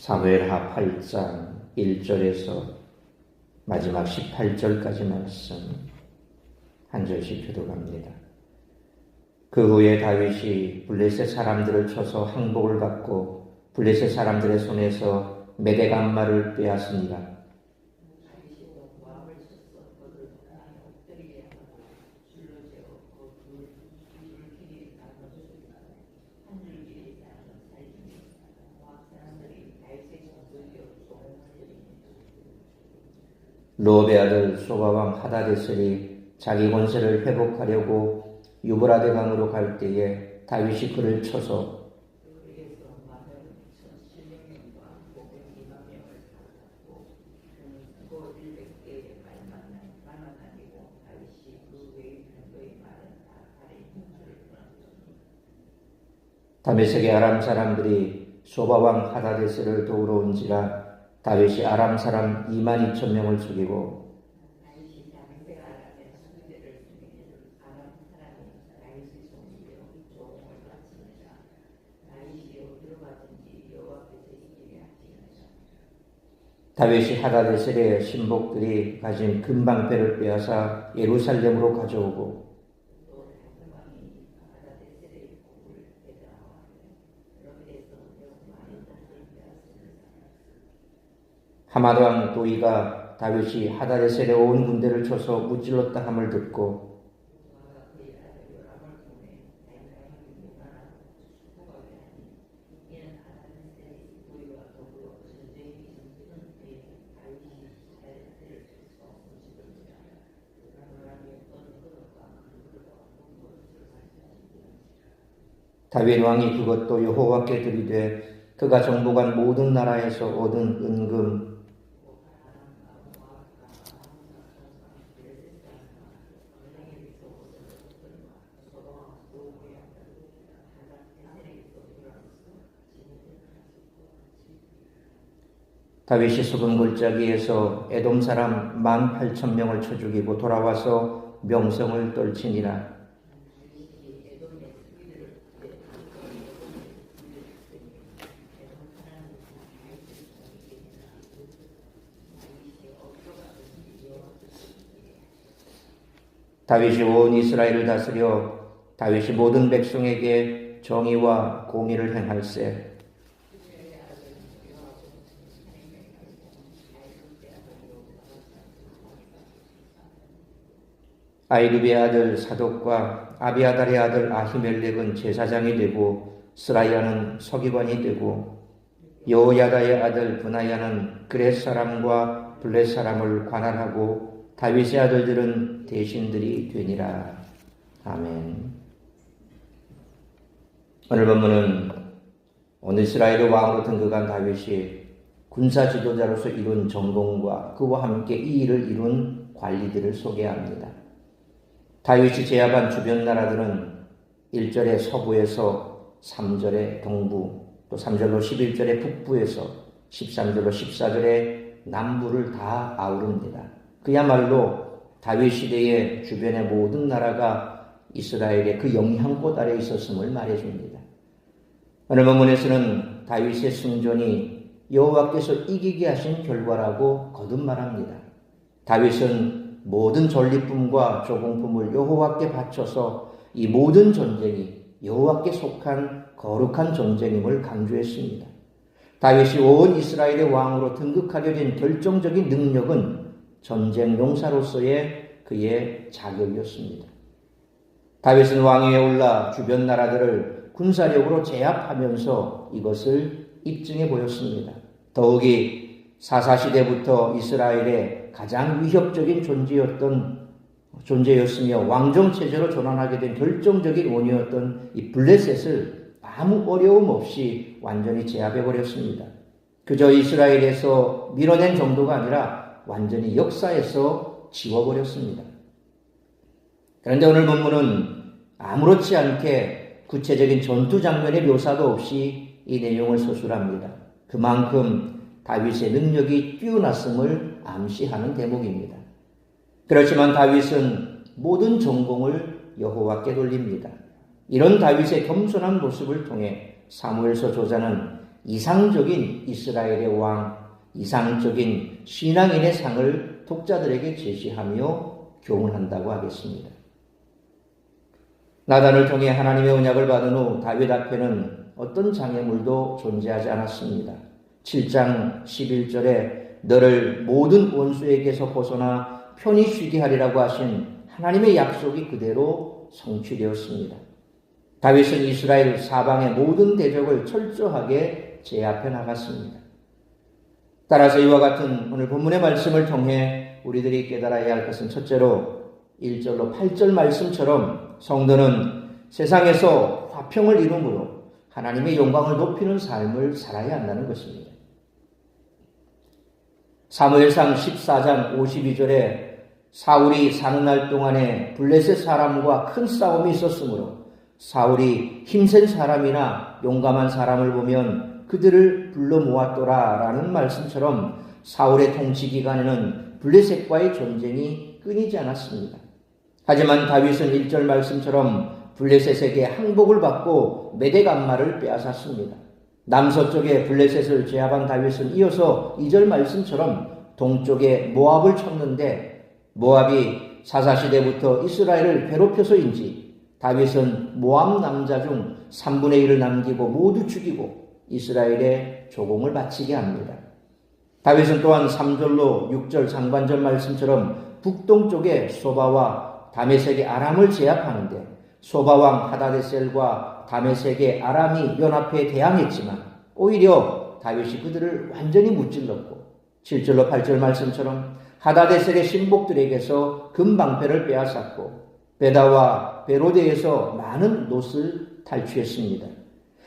사무엘하 8장 1절에서 마지막 18절까지 말씀 한 절씩 교독합니다. 그 후에 다윗이 블레셋 사람들을 쳐서 항복을 받고 블레셋 사람들의 손에서 메대감마를 빼앗으니라. 르홉의 아들 소바왕 하다데셀이 자기 권세를 회복하려고 유브라데 강으로 갈 때에 다윗이 그를 쳐서 다메섹의 아람 사람들이 소바왕 하다데셀을 도우러 온지라 다윗이 아람 사람 22,000명을 죽이고 다윗이 하다데셀의 신복들이 가진 금방패를 빼앗아 예루살렘으로 가져오고 하맛 왕 도이가 다윗이 하다데셀의 온 군대를 쳐서 무찔렀다 함을 듣고 다윗 왕이 그것도 여호와께 드리되 그가 정복한 모든 나라에서 얻은 은금 다윗이 썩은 골짜기에서 에돔 사람 18,000명을 쳐 죽이고 돌아와서 명성을 떨치니라. 다윗이 온 이스라엘을 다스려 다윗이 모든 백성에게 정의와 공의를 행할세. 아이루비의 아들 사독과 아비아달의 아들 아히멜렉은 제사장이 되고 스라야는 서기관이 되고 여호야다의 아들 브나야는 그렛 사람과 블렛 사람을 관할하고 다윗의 아들들은 대신들이 되니라. 아멘. 오늘 본문은 온 이스라엘의 왕으로 등극한 다윗이 군사 지도자로서 이룬 전공과 그와 함께 이 일을 이룬 관리들을 소개합니다. 다윗이 제압한 주변 나라들은 1절의 서부에서 3절의 동부, 또 3절로 11절의 북부에서 13절로 14절의 남부를 다 아우릅니다. 그야말로 다윗 시대의 주변의 모든 나라가 이스라엘의 그 영향권 아래에 있었음을 말해줍니다. 오늘 본문에서는 다윗의 승전이 여호와께서 이기게 하신 결과라고 거듭 말합니다. 다윗은 모든 전리품과 조공품을 여호와께 바쳐서 이 모든 전쟁이 여호와께 속한 거룩한 전쟁임을 강조했습니다. 다윗이 온 이스라엘의 왕으로 등극하게 된 결정적인 능력은 전쟁 용사로서의 그의 자격이었습니다. 다윗은 왕위에 올라 주변 나라들을 군사력으로 제압하면서 이것을 입증해 보였습니다. 더욱이 사사시대부터 이스라엘의 가장 위협적인 존재였으며 왕정체제로 전환하게 된 결정적인 원인이었던 이 블레셋을 아무 어려움 없이 완전히 제압해버렸습니다. 그저 이스라엘에서 밀어낸 정도가 아니라 완전히 역사에서 지워버렸습니다. 그런데 오늘 본문은 아무렇지 않게 구체적인 전투 장면의 묘사도 없이 이 내용을 서술합니다. 그만큼 다윗의 능력이 뛰어났음을 암시하는 대목입니다. 그렇지만 다윗은 모든 전공을 여호와께 돌립니다. 이런 다윗의 겸손한 모습을 통해 사무엘서 저자는 이상적인 이스라엘의 왕, 이상적인 신앙인의 상을 독자들에게 제시하며 교훈한다고 하겠습니다. 나단을 통해 하나님의 언약을 받은 후 다윗 앞에는 어떤 장애물도 존재하지 않았습니다. 7장 11절에 너를 모든 원수에게서 벗어나 편히 쉬게 하리라고 하신 하나님의 약속이 그대로 성취되었습니다. 다윗은 이스라엘 사방의 모든 대적을 철저하게 제압해 나갔습니다. 따라서 이와 같은 오늘 본문의 말씀을 통해 우리들이 깨달아야 할 것은 첫째로 1절로 8절 말씀처럼 성도는 세상에서 화평을 이루므로 하나님의 영광을 높이는 삶을 살아야 한다는 것입니다. 사무엘상 14장 52절에 사울이 사는 날 동안에 블레셋 사람과 큰 싸움이 있었으므로 사울이 힘센 사람이나 용감한 사람을 보면 그들을 불러 모았더라 라는 말씀처럼 사울의 통치 기간에는 블레셋과의 전쟁이 끊이지 않았습니다. 하지만 다윗은 1절 말씀처럼 블레셋에게 항복을 받고 메대간마를 빼앗았습니다. 남서쪽에 블레셋을 제압한 다윗은 이어서 2절 말씀처럼 동쪽에 모압을 쳤는데 모압이 사사시대부터 이스라엘을 괴롭혀서인지 다윗은 모압 남자 중 3분의 1을 남기고 모두 죽이고 이스라엘에 조공을 바치게 합니다. 다윗은 또한 3절로 6절 상반절 말씀처럼 북동쪽에 소바와 다메섹의 아람을 제압하는데 소바왕 하다데셀과 다메섹의 아람이 연합해 대항했지만 오히려 다윗이 그들을 완전히 무찔렀고 7절로 8절 말씀처럼 하다데셀의 신복들에게서 금방패를 빼앗았고 베다와 베로데에서 많은 놋을 탈취했습니다.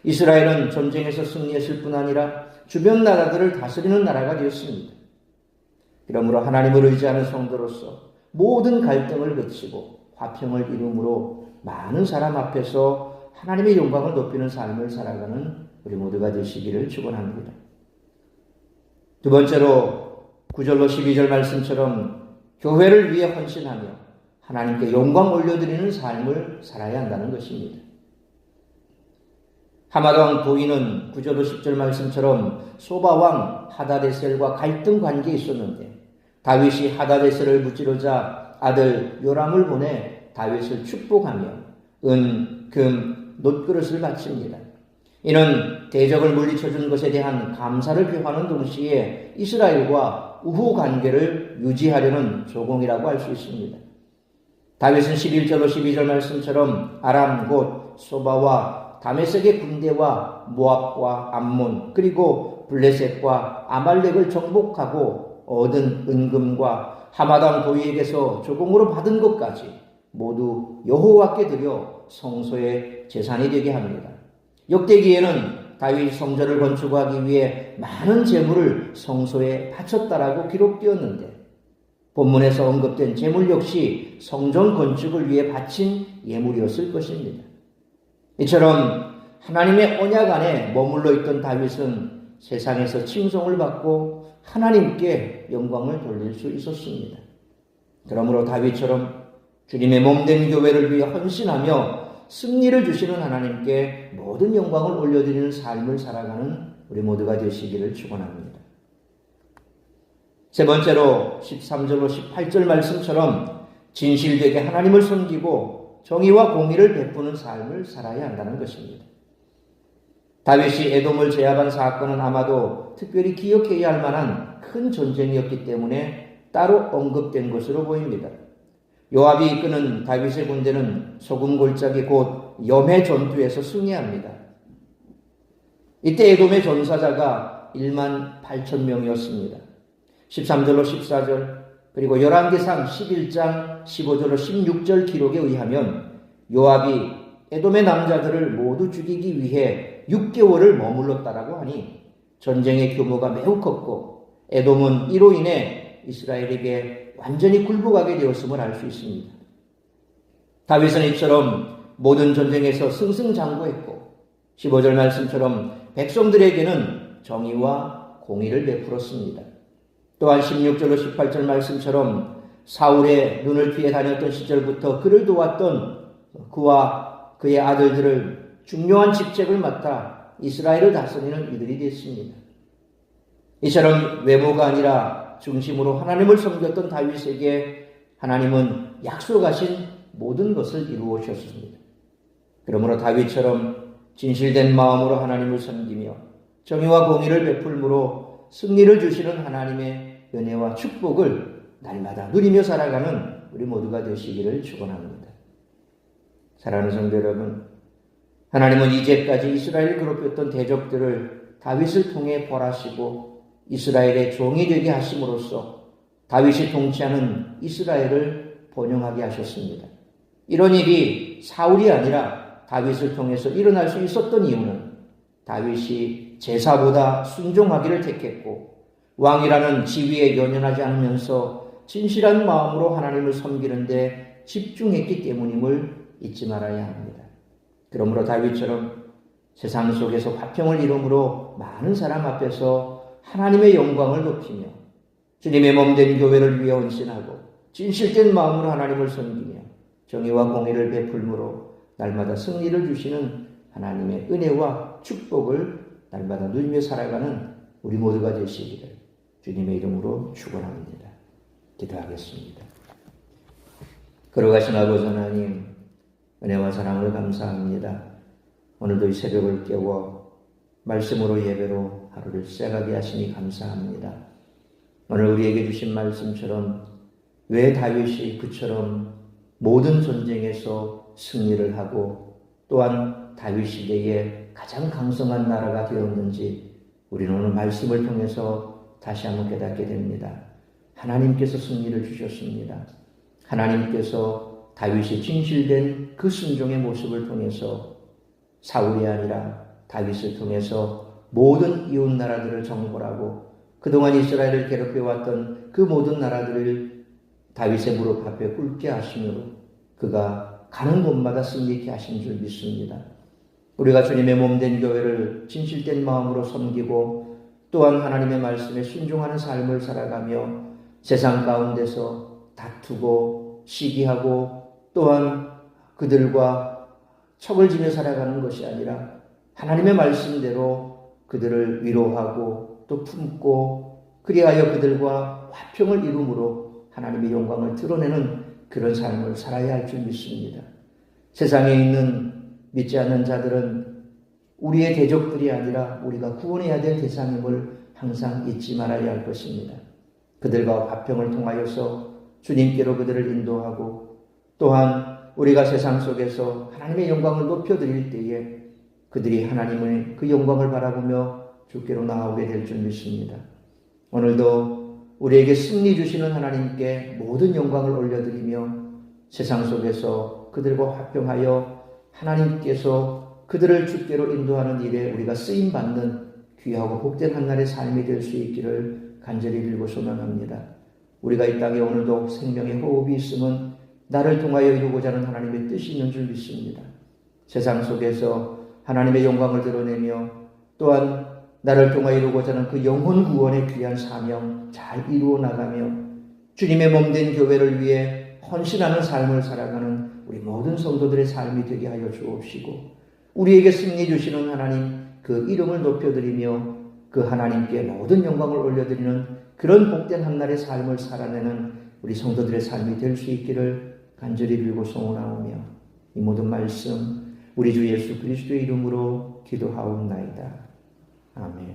이스라엘은 전쟁에서 승리했을 뿐 아니라 주변 나라들을 다스리는 나라가 되었습니다. 그러므로 하나님을 의지하는 성도로서 모든 갈등을 그치고 화평을 이루므로 많은 사람 앞에서 하나님의 영광을 높이는 삶을 살아가는 우리 모두가 되시기를 축원합니다. 두 번째로 9절로 12절 말씀처럼 교회를 위해 헌신하며 하나님께 영광 올려드리는 삶을 살아야 한다는 것입니다. 하마당 도인은 9절로 10절 말씀처럼 소바왕 하다데셀과 갈등 관계에 있었는데 다윗이 하다데셀을 무찌르자 아들 요람을 보내 다윗을 축복하며 은, 금, 놋그릇을 바칩니다. 이는 대적을 물리쳐준 것에 대한 감사를 표하는 동시에 이스라엘과 우호 관계를 유지하려는 조공이라고 할 수 있습니다. 다윗은 11절로 12절 말씀처럼 아람 곧 소바와 다메섹의 군대와 모압과 암몬 그리고 블레셋과 아말렉을 정복하고 얻은 은금과 하마당 도위에게서 조공으로 받은 것까지 모두 여호와께 드려 성소의 재산이 되게 합니다. 역대기에는 다윗 성전을 건축하기 위해 많은 재물을 성소에 바쳤다라고 기록되었는데 본문에서 언급된 재물 역시 성전 건축을 위해 바친 예물이었을 것입니다. 이처럼 하나님의 언약 안에 머물러 있던 다윗은 세상에서 칭송을 받고 하나님께 영광을 돌릴 수 있었습니다. 그러므로 다윗처럼 주님의 몸된 교회를 위해 헌신하며 승리를 주시는 하나님께 모든 영광을 올려드리는 삶을 살아가는 우리 모두가 되시기를 축원합니다. 세 번째로 13절로 18절 말씀처럼 진실되게 하나님을 섬기고 정의와 공의를 베푸는 삶을 살아야 한다는 것입니다. 다윗이 에돔을 제압한 사건은 아마도 특별히 기억해야 할 만한 큰 전쟁이었기 때문에 따로 언급된 것으로 보입니다. 요압이 이끄는 다윗의 군대는 소금 골짜기 곧 염해 전투에서 승리합니다. 이때 에돔의 전사자가 1만 8천 명이었습니다. 13절로 14절 그리고 열왕기상 11장 15절로 16절 기록에 의하면 요압이 에돔의 남자들을 모두 죽이기 위해 6개월을 머물렀다라고 하니 전쟁의 규모가 매우 컸고 에돔은 이로 인해 이스라엘에게 완전히 굴복하게 되었음을 알 수 있습니다. 다윗은 이처럼 모든 전쟁에서 승승장구했고 15절 말씀처럼 백성들에게는 정의와 공의를 베풀었습니다. 또한 16절로 18절 말씀처럼 사울의 눈을 피해 다녔던 시절부터 그를 도왔던 그와 그의 아들들을 중요한 직책을 맡아 이스라엘을 다스리는 이들이 됐습니다. 이처럼 외모가 아니라 중심으로 하나님을 섬겼던 다윗에게 하나님은 약속하신 모든 것을 이루어 주셨습니다. 그러므로 다윗처럼 진실된 마음으로 하나님을 섬기며 정의와 공의를 베풀므로 승리를 주시는 하나님의 은혜와 축복을 날마다 누리며 살아가는 우리 모두가 되시기를 축원합니다. 사랑하는 성도 여러분, 하나님은 이제까지 이스라엘을 괴롭혔던 대적들을 다윗을 통해 벌하시고 이스라엘의 종이 되게 하심으로써 다윗이 통치하는 이스라엘을 번영하게 하셨습니다. 이런 일이 사울이 아니라 다윗을 통해서 일어날 수 있었던 이유는 다윗이 제사보다 순종하기를 택했고 왕이라는 지위에 연연하지 않으면서 진실한 마음으로 하나님을 섬기는데 집중했기 때문임을 잊지 말아야 합니다. 그러므로 다윗처럼 세상 속에서 화평을 이루므로 많은 사람 앞에서 하나님의 영광을 높이며 주님의 몸된 교회를 위해 헌신하고 진실된 마음으로 하나님을 섬기며 정의와 공의를 베풀므로 날마다 승리를 주시는 하나님의 은혜와 축복을 날마다 누리며 살아가는 우리 모두가 되시기를 주님의 이름으로 축원합니다. 기도하겠습니다. 걸어가신 아버지 하나님, 은혜와 사랑을 감사합니다. 오늘도 이 새벽을 깨워 말씀으로 예배로 하루를 시작하게 하시니 감사합니다. 오늘 우리에게 주신 말씀처럼 왜 다윗이 그처럼 모든 전쟁에서 승리를 하고 또한 다윗 시대에 가장 강성한 나라가 되었는지 우리는 오늘 말씀을 통해서 다시 한번 깨닫게 됩니다. 하나님께서 승리를 주셨습니다. 하나님께서 다윗이 진실된 그 순종의 모습을 통해서 사울이 아니라 다윗을 통해서 모든 이웃 나라들을 정벌하고 그동안 이스라엘을 괴롭혀왔던 그 모든 나라들을 다윗의 무릎 앞에 꿇게 하시므로 그가 가는 곳마다 승리케 하신 줄 믿습니다. 우리가 주님의 몸된 교회를 진실된 마음으로 섬기고 또한 하나님의 말씀에 순종하는 삶을 살아가며 세상 가운데서 다투고 시기하고 또한 그들과 척을 지며 살아가는 것이 아니라 하나님의 말씀대로 그들을 위로하고 또 품고 그리하여 그들과 화평을 이루므로 하나님의 영광을 드러내는 그런 삶을 살아야 할 줄 믿습니다. 세상에 있는 믿지 않는 자들은 우리의 대적들이 아니라 우리가 구원해야 될 대상임을 항상 잊지 말아야 할 것입니다. 그들과 화평을 통하여서 주님께로 그들을 인도하고 또한 우리가 세상 속에서 하나님의 영광을 높여드릴 때에 그들이 하나님의 그 영광을 바라보며 주께로 나아오게 될 줄 믿습니다. 오늘도 우리에게 승리 주시는 하나님께 모든 영광을 올려드리며 세상 속에서 그들과 화평하여 하나님께서 그들을 주께로 인도하는 일에 우리가 쓰임받는 귀하고 복된 한날의 삶이 될 수 있기를 간절히 빌고 소망합니다. 우리가 이 땅에 오늘도 생명의 호흡이 있음은 나를 통하여 이루고자 하는 하나님의 뜻이 있는 줄 믿습니다. 세상 속에서 하나님의 영광을 드러내며 또한 나를 통하여 이루고자 하는 그 영혼 구원의 귀한 사명 잘 이루어 나가며 주님의 몸된 교회를 위해 헌신하는 삶을 살아가는 우리 모든 성도들의 삶이 되게 하여 주옵시고 우리에게 승리 주시는 하나님 그 이름을 높여드리며 그 하나님께 모든 영광을 올려드리는 그런 복된 한날의 삶을 살아내는 우리 성도들의 삶이 될 수 있기를 간절히 빌고 소원하오며 이 모든 말씀 우리 주 예수 그리스도의 이름으로 기도하옵나이다. 아멘.